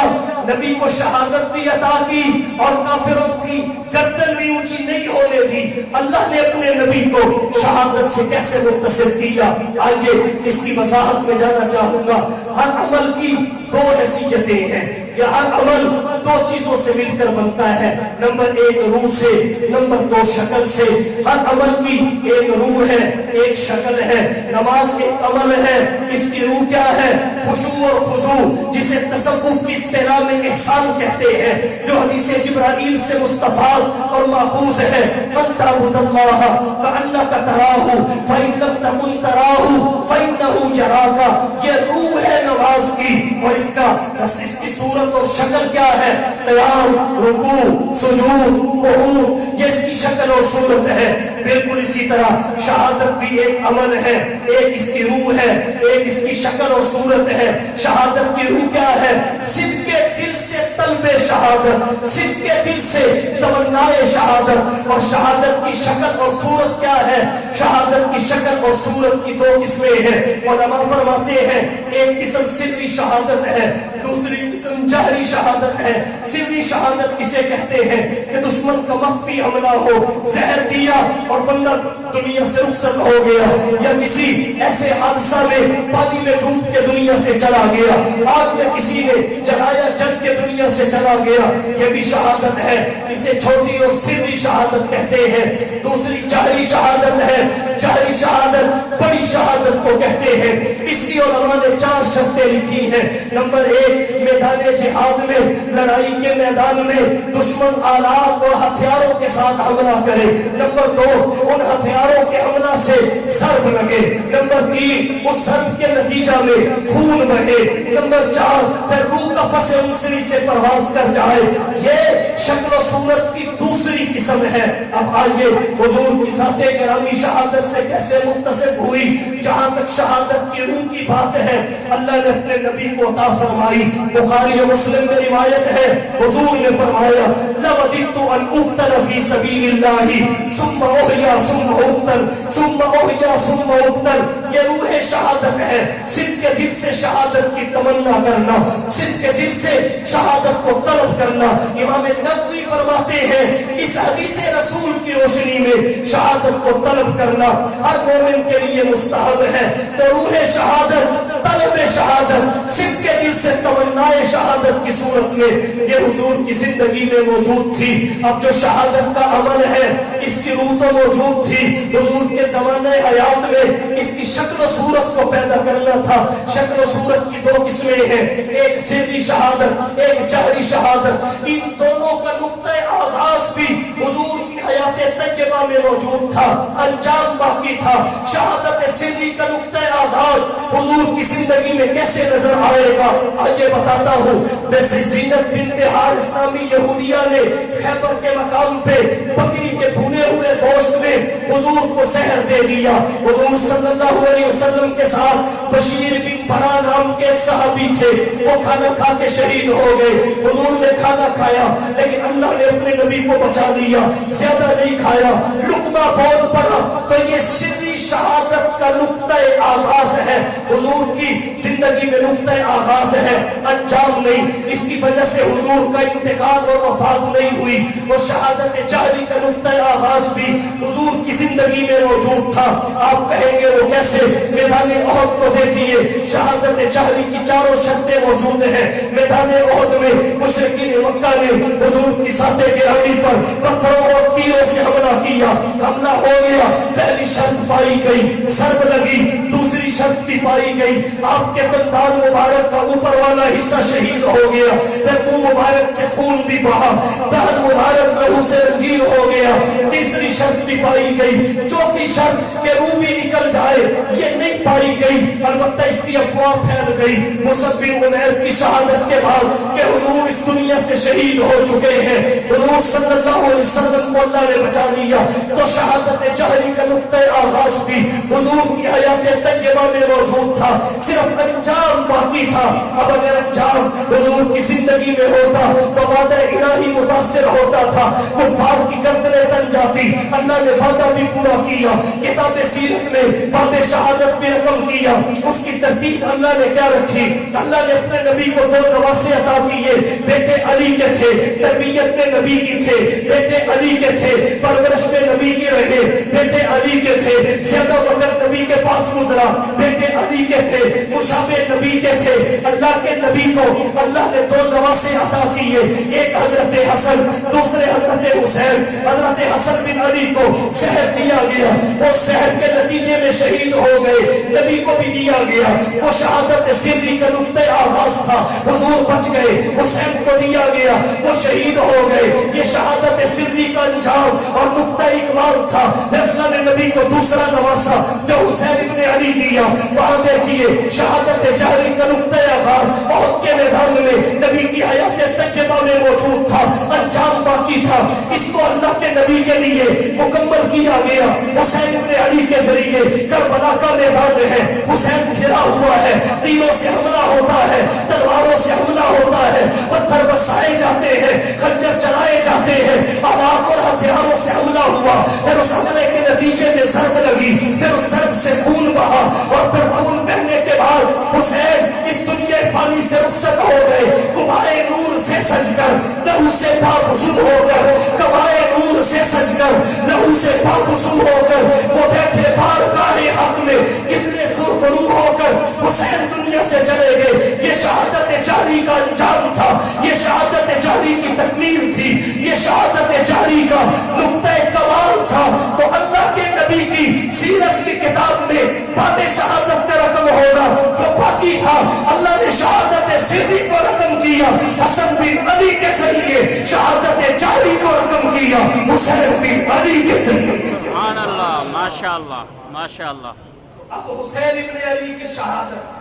نبی کو شہادت بھی عطا کی اور کافروں کی گردن بھی اونچی نہیں ہونے دی. اللہ نے اپنے نبی کو شہادت سے کیسے متصف کیا، آئیے اس کی وضاحت میں جانا چاہوں گا. ہر عمل کی دو حیثیتیں ہیں، یا ہر عمل دو چیزوں سے مل کر بنتا ہے. نمبر ایک روح سے، نمبر دو شکل سے. ہر عمل کی ایک روح ہے، ایک شکل ہے. نماز ایک عمل ہے، اس کی روح کیا ہے؟ خشوع اور خضوع، جسے تصوف کی اصطلاح میں احسان کہتے ہیں، جو حدیث جبرائیل سے مستفاد اور ماخوذ ہے. من تعبد اللہ کأنک تراہ فإن لم تکن تراہ فإنہ یراک. یہ روح ہے نماز کی، اور اس کی صورت اور شکل کیا ہے؟ قیام، رکوع، سجود، قعود، یہ اس کی شکل اور صورت ہے. بالکل اسی طرح شہادت بھی ایک عمل ہے، ایک اس کی روح ہے، ایک اس کی شکل اور صورت ہے. شہادت کی روح کیا ہے؟ صدق کے دل سے طلب شہادت، صدق کے دل سے تمنائے شہادت. اور شہادت کی شکل اور صورت کیا ہے؟ شہادت کی شکل اور صورت کی دو قسمیں ہیں. علماء فرماتے ہیں ایک قسم سری شہادت ہے، دوسری قسم جہری شہادت ہے. سری شہادت کسے کہتے ہیں؟ کہ دشمن کا مخفی حملہ ہو، زہر دیا اور بندہ دنیا سے رخصت ہو گیا، یا کسی ایسے حادثہ میں پانی میں ڈوب کے دنیا سے چلا گیا، آگ میں کسی نے جلایا جل کے دنیا سے چلا گیا، یہ بھی شہادت ہے. اسے چھوٹی اور سری شہادت کہتے ہیں. دوسری جہری شہادت ہے. جہری شہادت بڑی شہادت کو کہتے ہیں. اس لیے علماء نے 4 شرطیں لکھی ہیں. نمبر 1، میدان جہاد میں، لڑائی کے میدان میں دشمن آلات اور ہتھیاروں کے ساتھ حملہ کرے. نمبر 2، ان ہتھیاروں کے حملہ سے ضرب لگے. نمبر 3، اس ضرب کے نتیجہ میں خون بہے. نمبر 4، پھر روح کا فص انسری سے پرواز کر جائے. یہ شکل و صورت کی دوسری قسم ہے. اب آئیے حضور کی ذات گرامی شہادت سے کیسے متصف ہوئی. جہاں تک شہادت کی روح کی بات ہے اللہ نے اپنے نبی کو عطا فرمائی. بخاری و مسلم میں روایت ہے حضور نے فرمایا لَوَدِدْتُ أَنْ أُقْتَلَ فِي سَبِيلِ اللَّهِ ثُمَّ أُحْيَا ثُمَّ أُقْتَلْ ثُمَّ أُحْيَا ثُمَّ أُقْتَلْ. یہ روح شہادت ہے. صدق کے دل سے شہادت کی تمنا کرنا, صدق کے دل سے شہادت کو طلب کرنا. امام نووی فرماتے ہیں اس حدیث رسول کی روشنی میں شہادت کو طلب کرنا ہر مومن کے لیے مستحب ہے. تو روح شہادت, طلب شہادت, صدق کے دل سے تمنائے شہادت کی صورت میں یہ حضور کی زندگی میں موجود تھی. اب جو شہادت کا عمل ہے اس کی روح تو موجود تھی. حضور کے زمانے حیات میں اس کی شکل و صورت کو پیدا کرنا تھا. شکل و صورت کی دو قسمیں ہیں, ایک سری شہادت, ایک جہری شہادت. ان دونوں کا نقطہ آغاز بھی حضور کی حیات طیبہ میں موجود تھا, انجام باقی تھا. شہادت سری کا نقطہ آغاز حضور کی زندگی میں کیسے نظر آئے گا آئیے بتاتا ہوں. جیسے زینت بنت حارث نامی یہودیہ نے خیبر کے مقام پہ بکری کے بھنے ہوئے گوشت میں حضور کو زہر دے دیا. حضور صلی اللہ علیہ وسلم کے ساتھ بشیر بن برا نام کے ایک صحابی تھے, وہ کھانا کھا کے شہید ہو گئے. حضور نے کھانا کھایا لیکن اللہ نے اپنے نبی کو بچا لیا, زیادہ نہیں کھایا, لقمہ بول پڑا. تو یہ سری شہادت کا نقطہ آغاز ہے, حضور کی زندگی میں نقطہ آغاز ہے, انجام نہیں. اس کی وجہ سے حضور کا انتقال اور وفات نہیں ہوئی. وہ شہادت جہری کا نقطہ آغاز بھی حضور کی زندگی میں موجود تھا. آپ کہیں گے وہ کیسے؟ میدان احد کو دیکھیے, شہادت جہری کی چاروں شرطیں موجود ہیں. میدان احد میں مشرکین مکہ نے حضور کی ذات گرامی پر پتھروں اور تیروں سے حملہ کیا. حملہ ہو گیا, پہلی شرط پائی گئی, ضرب لگی. دوسری شرط بھی پائی گئی, آپ کے دندان مبارک کا اوپر والا حصہ شہید ہو گیا. پھر منہ مبارک سے خون بھی بہا, دہن مبارک لہو سے رنگین ہو گیا. تیسری شرط بھی پائی گئی. چوتھی شرط کہ روح بھی نکل جائے یہ نہیں پائی گئی. البتہ اس کی افواہ پھیل گئی مصعب بن عمیر کی شہادت کے بعد کہ حضور اس دنیا سے شہید ہو چکے ہیں. حضور صلی اللہ علیہ وسلم کو اللہ نے بچا لیا. تو شہادت جہری کا نقطہ آغاز بھی حضور کی حیات طیبہ میں موجود تھا, صرف انجام باقی تھا. اب اگر انجام حضور کی زندگی میں ہوتا تو وعدہ الہی متاثر ہوتا تھا, کفار کی گردنیں تن جاتی. اللہ نے وعدہ بھی پورا کیا. کتاب سیرت میں باب شہادت بھی رقم کیا. اس کی ترتیب اللہ نے کیا رکھی؟ اللہ نے اپنے نبی کو دو نواسے عطا کیے. بیٹے علی کے تھے, تربیت میں نبی کی تھے. بیٹے علی کے تھے, پرورش میں نبی کی رہے. بیٹے علی کے تھے, زیادہ وقت نبی کے پاس گزرا. بیٹے علی کے تھے, مشابہ نبی کے تھے. اللہ کے نبی کو اللہ نے دو نواسے عطا کیے, ایک حضرت حسن, دوسرے حضرت حسین. حضرت حسن بن علی کو زہر دیا گیا, وہ زہر کے نتیجے میں شہید ہو گئے. نبی کو بھی دیا گیا. وہ شہادت سری کا نقطہ آغاز تھا, حضور بچ گئے. حسین کو دیا گیا, وہ شہید ہو گئے. یہ شہادت سری کا انجام اور نقطہ اکمال تھا. پھر اللہ نے نبی کو دوسرا نواسا جو حسین ابن علی دیا. وہاں دیکھیے شہادت جہری کا نقطہ آغاز احد کے میدان میں نبی کی حیات طیبہ میں موجود تھا, انجام باقی تھا. اس کو اللہ کے نبی کے لیے مکمل کیا گیا. حسین ابن علی کے ذریعے کربلا کا میدان ہے, حسین گھرا ہوا ہے, تیروں سے حملہ ہوتا ہے, تلواروں سے حملہ ہوتا ہے, پتھر برسائے جاتے ہیں, خنجر چلائے جاتے ہیں, آواز اور ہتھیاروں سے حملہ ہوا. پھر اس حملے کے نتیجے میں ضرب لگی, پھر اس ضرب سے خون بہا, اور پھر خون بہنے کے بعد حسین اس دنیا فانی سے رخصت ہو گئے. قبائے نور سے سج کر لہو سے پاکسود ہو کر, قبائے نور سے سج کر لہو سے پاکسود ہو کر وہ بیٹھے بارگاہ حق میں کتنے سرخرو ہو کر حسین دنیا سے چلے گئے. یہ شہادت جہری کا انجام تھا, یہ شہادت جہری کی تکمیل تھی, یہ شہادت جہری کا نقطہ کمال تھا. تو اللہ کے نبی کی سیرت کی کتاب میں باب شہادت کا رقم ہوگا جو باقی تھا. اللہ نے شہادت سری کو رقم کیا, حسن بن علی کے ذریعے شہادت جہری کو رقم کیا, حسین بن علی کے ذریعے. سبحان اللہ, ماشاء اللہ, ماشاء اللہ. اب حسین ابن علی کی شہادت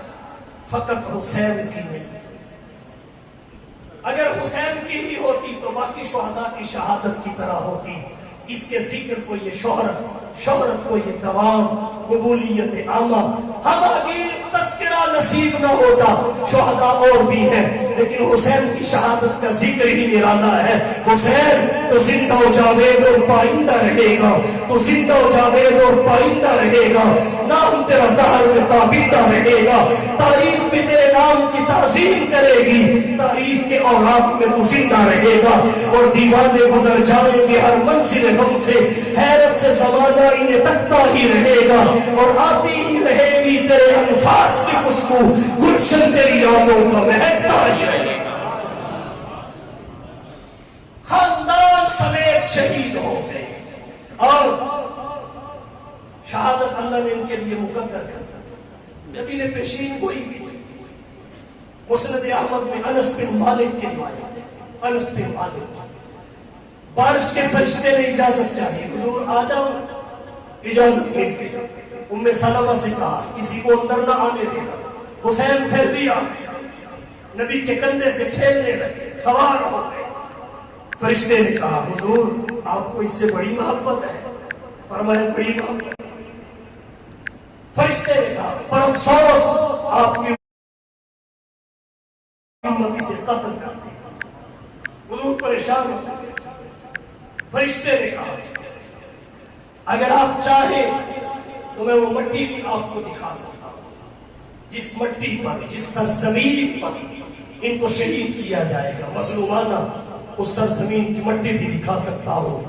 فقط حسین کی نہیں, اگر حسین کی ہی ہوتی تو باقی شہداء کی شہادت کی طرح ہوتی. اس کے ذکر کو یہ شہرت کو یہ دوام، قبولیت عامہ، ہماری تذکرہ نصیب نہ ہوتا. شہداء اور بھی ہیں لیکن حسین کی شہادت کا ذکر ہی نرالا ہے. حسین تو زندہ و جاوید اور پائندہ رہے گا، تو زندہ و جاوید اور پائندہ رہے گا. نام تیرا دہر میں تابندہ رہے گا. تاریخ بھی تیرے نام کی تعظیم کرے گی. تاریخ کے اوراق میں تو زندہ رہے گا. اور دیوانے گزر جائیں گے ہر منزل غم سے، حیرت سے زمانہ انہیں تکتا ہی رہے گا. اور آتی ہی رہے گی تیرے انفاس کی خوشبو، گلشن تیری یادوں کا مہکتا ہی رہے گا. خاندان سمیت شہید ہو گئے اور شہادت اللہ نے ان کے لیے مقدر کر دی. جب انہیں پیشین گوئی کی مسند احمد میں انس بن مالک کی روایت، انس بن مالک بارش کے فرشتے نے اجازت چاہی، حضور آ جاؤ. اجازت نہیں دی. ام سلمہ سے کہا کسی کو اندر نہ آنے دینا. حسین پھر بھی آ گیا، نبی کے کندھے سے کھیلنے لگے، سوار ہو گئے. فرشتے نے کہا حضور آپ کو اس سے بڑی محبت ہے؟ فرمایا بڑی محبت. فرشتے نے کہا پر افسوس آپ کی امتی سے قتل کر دیا. حضور پریشان ہو گئے. فرشتے نے کہا اگر آپ چاہیں تو میں وہ مٹی بھی آپ کو دکھا سکتا ہوں جس مٹی پر، جس سرزمین پر ان کو شہید کیا جائے گا. مظلومانہ اس سرزمین کی مٹی بھی دکھا سکتا ہوں.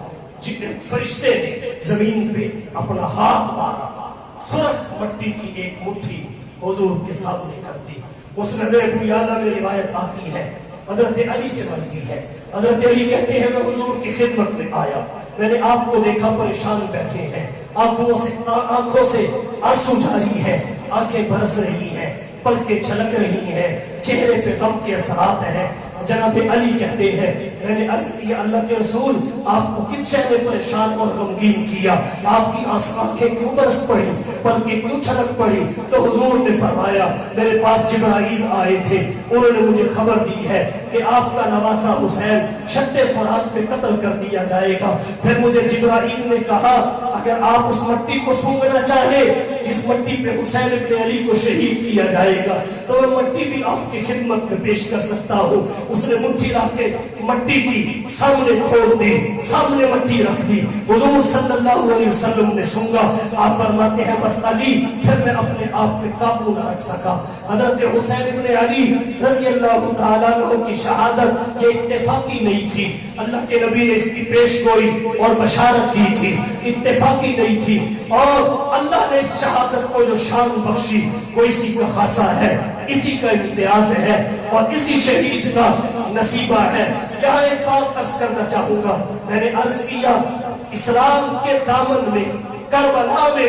فرشتے نے زمین پہ اپنا ہاتھ مارا، سرخ مٹی کی ایک مٹھی حضور کے سامنے کر دی. مسند ابو یعلا میں روایت آتی ہے، حضرت علی سے بنتی ہے. حضرت علی کہتے ہیں میں حضور کی خدمت میں آیا، میں نے آپ کو دیکھا پریشان بیٹھے ہیں، آنکھوں سے آنسو جاری ہے، آنکھیں برس رہی ہیں، پلکیں چھلک رہی ہیں، چہرے پہ غم کے اثرات ہیں. جناب علی کہتے ہیں میں نے عرض کیا اللہ کے رسول آپ کو کس شے نے پریشان اور غمگین کیا؟ آپ کی آنکھیں کیوں برس پڑی، پلکیں کیوں چھلک پڑی؟ تو حضور نے فرمایا میرے پاس جبرائیل آئے تھے، انہوں نے مجھے خبر دی ہے کہ آپ کا نواسا حسین شد فرات پہ قتل کر دیا جائے گا. پھر مجھے جبرائیل نے کہا اگر آپ اس مٹی کو سونگنا چاہے جس مٹی پہ حسین ابن علی کو شہید کیا جائے گا تو میں مٹی بھی آپ کی خدمت میں پیش کر سکتا ہوں. اس نے مٹھی لا کے مٹی کی سامنے کھول دی، سامنے مٹی رکھ دی. حضور صلی اللہ علیہ وسلم نے سونگا. آپ فرماتے ہیں بس علی پھر میں اپنے آپ پہ قابو نہ رکھ سکا. حضرت حسین ابن علی رضی اللہ تعالیٰ عنہ کی شہادت یہ اتفاقی نہیں تھی، اللہ کے نبی نے اس کی پیش گوئی اور بشارت دی تھی، اتفاقی نہیں تھی. اور اللہ نے اس شہادت کو جو شان بخشی وہ اسی کا خاصہ ہے، اسی کا امتیاز ہے اور اسی شہید کا نصیبہ ہے. یہاں ایک بات عرض کرنا چاہوں گا، میں نے عرض کیا اسلام کے دامن میں کربلا میں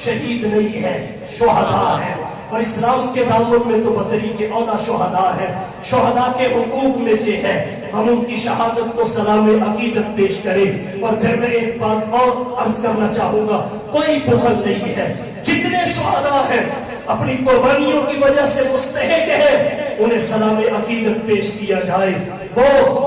شہید نہیں ہے، شہداء ہیں. اور اسلام کے دامن میں تو بدری کے اولا شہداء ہیں. شہداء کے حقوق میں سے ہے ہم ان کی شہادت کو سلام عقیدت پیش کریں. اور پھر میں ایک بات اور عرض کرنا چاہوں گا، کوئی بخل نہیں ہے. جتنے شہداء ہیں اپنی قربانیوں کی وجہ سے مستحق ہے انہیں سلام عقیدت پیش کیا جائے. وہ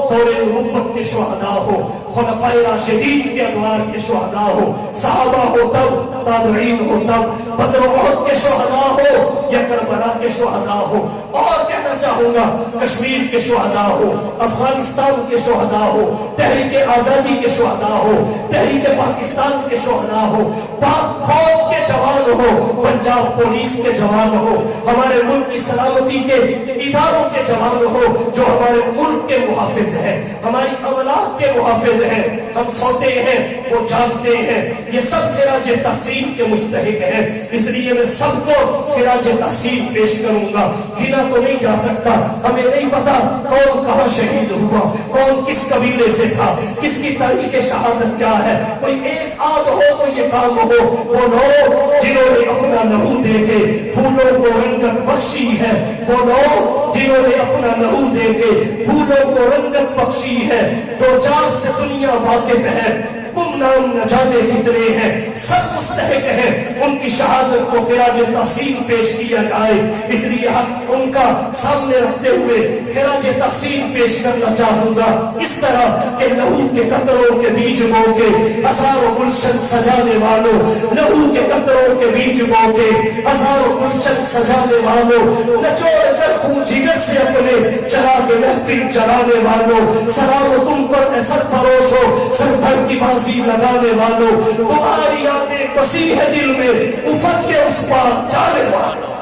دور نبوت کے شہداء ہو، خلفائے راشدین کے ادوار کے شہداء ہو، صحابہ ہو تب، تابعین ہو تب، بدر و احد کے شہداء ہو یا کربلا کے شہداء ہو. اور کہنا چاہوں گا کشمیر کے شہداء ہو، افغانستان کے شہداء ہو، تحریک آزادی کے شہداء ہو، تحریک پاکستان کے شہداء ہو، پاک فوج کے جوان ہو، پنجاب پولیس کے جوان ہو، ہمارے ملک کی سلامتی کے اداروں کے جوان ہو جو ہمارے ملک کے محافظ ہیں، ہماری املاک کے محافظ ہیں. ہم سوتے ہیں وہ جاگتے ہیں، یہ سب خراج تحسین کے مستحق ہیں. اس لیے میں سب کو خراج تحسین پیش کروں گا. گنا تو نہیں جا سکتا، ہمیں نہیں پتا کون کہاں شہید ہوا، کون کس قبیلے سے تھا، کس کی تاریخ شہادت کیا ہے. کوئی ایک آدھ ہو تو یہ کام ہو، وہ لوگ جنہوں نے اپنا لہو دے کے پھولوں کو رنگت بخشی ہے، وہ لوگ جنہوں نے اپنا لہو دے کے پھولوں کو رنگت بخشی ہے. دو چار سے دنیا واقف ہے، گم نام نہ جانے کتنے ہیں، سب مستحق ہیں ان کی کی شہادت کو خراج تحسین پیش کیا جائے، اس لیے حق ان کا سامنے رکھتے ہوئے خراج تحسین پیش کرنا چاہوں گا، اس طرح کہ لہو کے قطروں کے بیج بو کے ہزاروں گلشن سجانے والوں، لہو کے قطروں کے بیج بو کے ہزاروں گلشن سجانے والوں، نچوڑ کر خون جگر سے اپنے چراغ محفل جلانے والوں، سلام و تم پر اے سرفروش ہو سرفر کی بازی لگانے والوں، تمہاری یادیں بسی ہے دل میں افق کے اس پار جانے والوں۔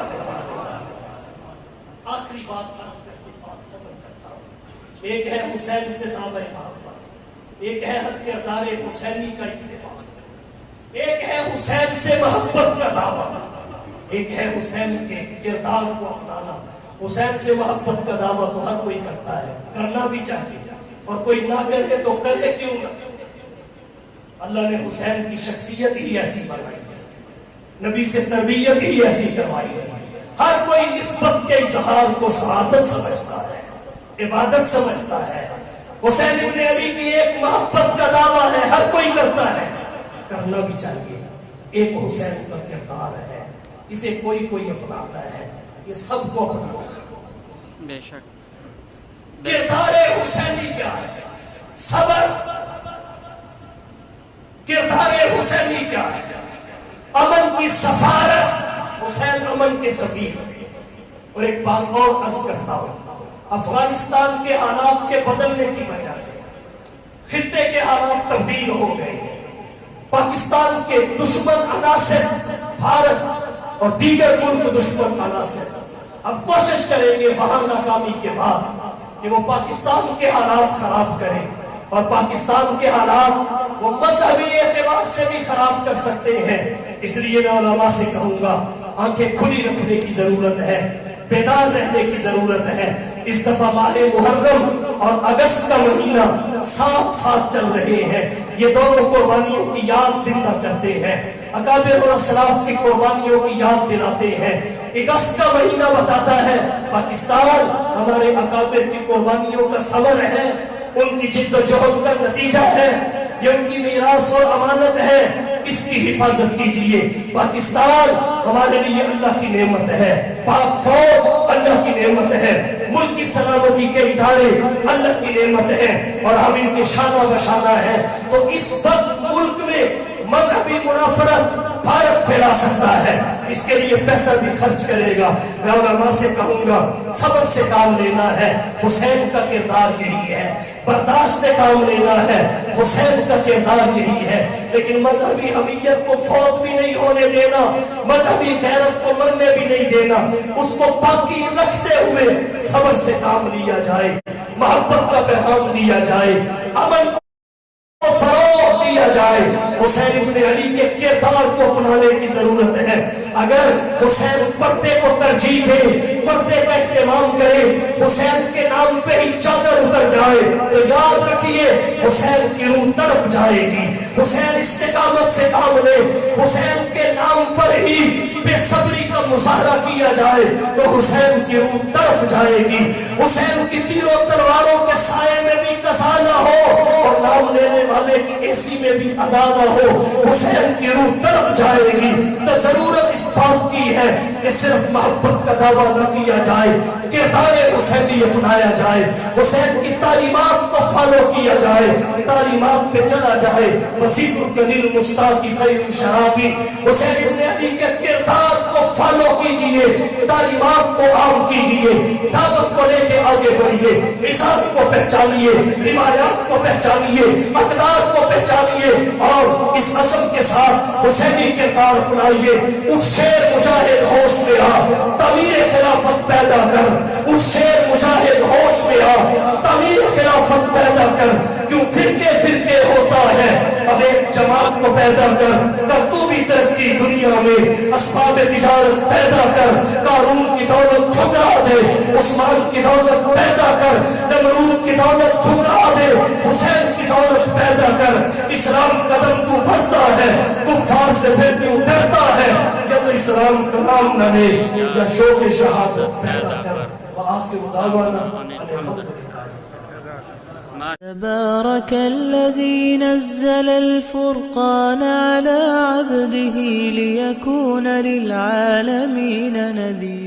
آخری بات عرض کر کے بات ختم کرتا ہوں۔ ایک ہے حسین سے دعوی محبت، ایک ہے حق کردار حسینی کا اتباع، ایک ہے حسین سے محبت کا دعویٰ، ایک ہے حسین کے کردار کو اپنانا۔ حسین سے محبت کا دعویٰ تو ہر کوئی کرتا ہے، کرنا بھی چاہیے، اور کوئی نہ کرے تو کرے کیوں نہ۔ اللہ نے حسین کی شخصیت ہی ایسی بنائی ہے، نبی سے تربیت ہی ایسی کروائی ہے۔ ہر کوئی نسبت کے اظہار کو سعادت سمجھتا ہے، عبادت سمجھتا ہے۔ حسین ابن علی کی ایک محبت کا دعویٰ ہے، ہر کوئی کرتا ہے، کرنا بھی چاہیے۔ ایک حسین کا کردار ہے، اسے کوئی کوئی اپناتا ہے، یہ سب کو اپنانا ہے۔ بے شک کردار حسینی کیا ہے؟ صبر۔ کردار حسینی کیا ہے؟ امن کی سفارت، حسین امن کے سفیر۔ اور ایک بات اور عرض کرتا ہوں، افغانستان کے حالات کے بدلنے کی وجہ سے خطے کے حالات تبدیل ہو گئے، پاکستان کے دشمن عناصر بھارت اور دیگر ملک دشمن عناصر اب کوشش کریں گے وہاں ناکامی کے بعد کہ وہ پاکستان کے حالات خراب کریں، اور پاکستان کے حالات وہ مذہبی اعتبار سے بھی خراب کر سکتے ہیں۔ اس لیے میں علماء سے کہوں گا، آنکھیں کھلی رکھنے کی ضرورت ہے، بیدار رہنے کی ضرورت ہے۔ اس دفعہ ماہ محرم اور اگست کا مہینہ ساتھ ساتھ چل رہے ہیں، یہ دونوں قربانیوں کی یاد زندہ کرتے ہیں، اکابر اور اسلاف کی قربانیوں کی یاد دلاتے ہیں۔ اگست کا مہینہ بتاتا ہے پاکستان ہمارے اکابر کی قربانیوں کا ثمر ہے، ان کی جد و جہد کا نتیجہ ہے، یہ ان کی میراث اور امانت ہے، اس کی حفاظت کیجئے۔ پاکستان ہمارے لیے اللہ کی نعمت ہے، پاک فوج اللہ کی نعمت ہے، ملک کی سلامتی کے ادارے اللہ کی نعمت ہے، اور ہم ان کے شانہ بشانہ ہیں۔ تو اس وقت ملک میں مذہبی منافرت بھارت پھیلا سکتا ہے، اس کے لیے پیسہ بھی خرچ کرے گا۔ میں علماء سے کہوں گا صبر سے کام لینا ہے، حسین کا کردار یہی ہے، برداشت سے کام لینا ہے، حسین کا کردار یہی ہے۔ لیکن مذہبی حمیت کو فوت بھی نہیں ہونے دینا، مذہبی غیرت کو مرنے بھی نہیں دینا، اس کو باقی رکھتے ہوئے صبر سے کام لیا جائے، محبت کا پیغام دیا جائے، امن کو فروغ دیا جائے۔ حسین ابن علی کے کردار کو اپنانے کی ضرورت ہے۔ اگر حسین پردے کو ترجیح دے، پردے کا اہتمام کرے، حسین کے نام پہ ہی چادر اتر جائے، تو یاد رکھیے حسین کی روح تڑپ جائے گی۔ حسین استقامت سے کام لے، حسین کے نام پر ہی بے صبری کا مظاہرہ کیا جائے تو حسین کی روح تڑپ جائے گی۔ حسین کی تیروں تلواروں کے سائے میں بھی قضا نہ ہو، اور نام لینے والے کی اے سی میں بھی ادا نہ ہو، حسین کی روح تڑپ جائے گی۔ تو ضرورت اس بات کی ہے کہ صرف محبت کا دعویٰ نہ کیا جائے، کردار حسینی اپنایا جائے، حسین کی تعلیمات کو فالو کیا جائے، تعلیمات پہ چلا جائے۔ وسیط الجلیل مشتاقی خیر شرابی، حسین ابن علی کے کردار کو فالو کیجئے، تعلیمات کو عام کیجئے، دعوت کو لے کے آگے بڑھیے، عزت کو پہچانیے، روایات کو پہچانیے، اقدار کو پہچانیے، اور اس عزم کے ساتھ حسینی کردار اپنائیے۔ اٹھ شیر مجاہد ہوش میں آ، تعمیر خلافت پیدا کر، اٹھ شیر مجاہد ہوش میں آ، تعمیر خلافت پیدا کر۔ کیوں پھرکے پھرکے ہوتا ہے، اب ایک جماعت کو پیدا کر تو بھی ترقی دنیا میں، اسباب تجارت پیدا کر، قارون کی دولت ٹھکرا دے، عثمان کی دولت پیدا کر، نمرود کی دولت ٹھکرا دے، حسین کی دولت پیدا کر۔ اسلام قدم تو بڑھتا ہے، کفار سے پھر کیوں ڈرتا ہے، یا تو اسلام کا نام نہ لے یا شوق شہادت پیدا کر۔ وآخر دعوانا الحمدللہ۔ تبارك الذي نزل الفرقان على عبده ليكون للعالمين نذيرا